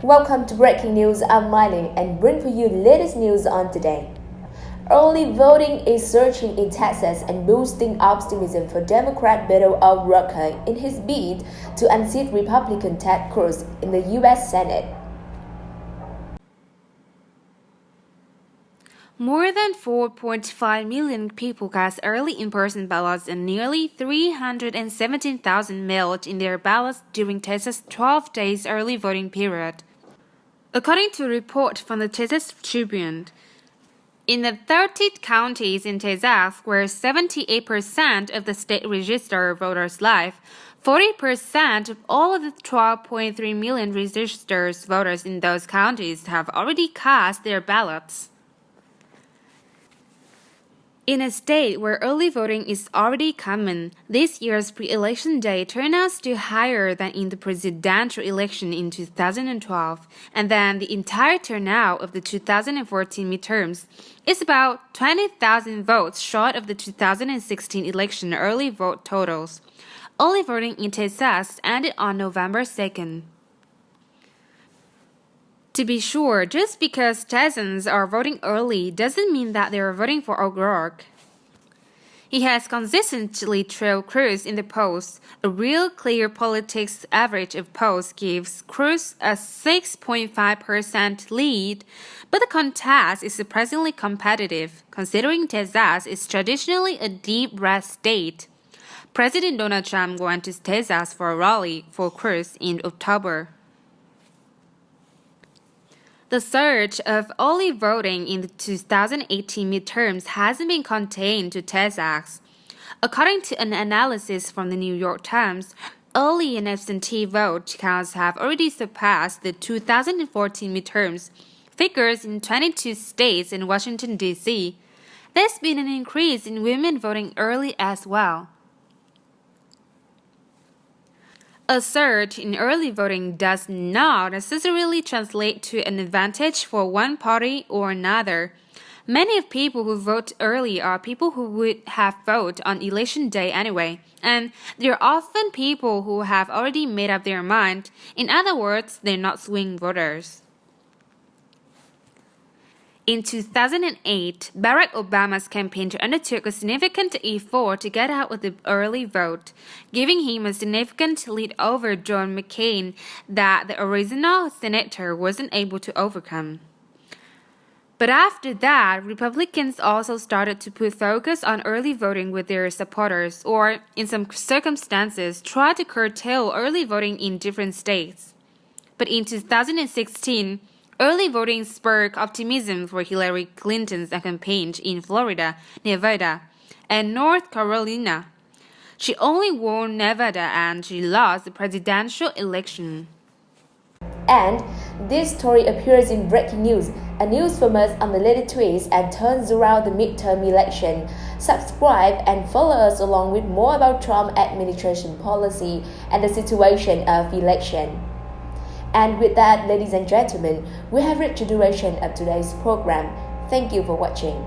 Welcome to Breaking News. I'm Miley and bring for you latest news on today. Early voting is surging in Texas and boosting optimism for Democrat Beto O'Rourke in his bid to unseat Republican Ted Cruz in the U.S. Senate. More than 4.5 million people cast early in-person ballots and nearly 317,000 mailed in their ballots during Texas' 12 days early voting period. According to a report from the Texas Tribune, in the 30 counties in Texas where 78% of the state registered voters live, 40% of all of the 12.3 million registered voters in those counties have already cast their ballots. In a state where early voting is already common, this year's pre-election day turnouts still higher than in the presidential election in 2012, and then the entire turnout of the 2014 midterms is about 20,000 votes short of the 2016 election early vote totals. Early voting in Texas ended on November 2nd. To be sure, just because Texans are voting early doesn't mean that they are voting for O'Rourke. He has consistently trailed Cruz in the polls. A real clear politics average of polls gives Cruz a 6.5% lead, but the contest is surprisingly competitive, considering Texas is traditionally a deep red state. President Donald Trump went to Texas for a rally for Cruz in October. The surge of early voting in the 2018 midterms hasn't been contained to Texas. According to an analysis from the New York Times, early and absentee vote counts have already surpassed the 2014 midterms figures in 22 states and Washington, D.C. There's been an increase in women voting early as well. A surge in early voting does not necessarily translate to an advantage for one party or another. Many of people who vote early are people who would have voted on election day anyway, and they're often people who have already made up their mind. In other words, they're not swing voters. In 2008, Barack Obama's campaign undertook a significant effort to get out with the early vote, giving him a significant lead over John McCain that the original senator wasn't able to overcome. But after that, Republicans also started to put focus on early voting with their supporters, or, in some circumstances, try to curtail early voting in different states. But in 2016, early voting spurred optimism for Hillary Clinton's campaign in Florida, Nevada, and North Carolina. She only won Nevada and she lost the presidential election. And this story appears in Breaking News, a news from us on the latest twists and turns around the midterm election. Subscribe and follow us along with more about Trump administration policy and the situation of election. And with that, ladies and gentlemen, we have reached the duration of today's program. Thank you for watching.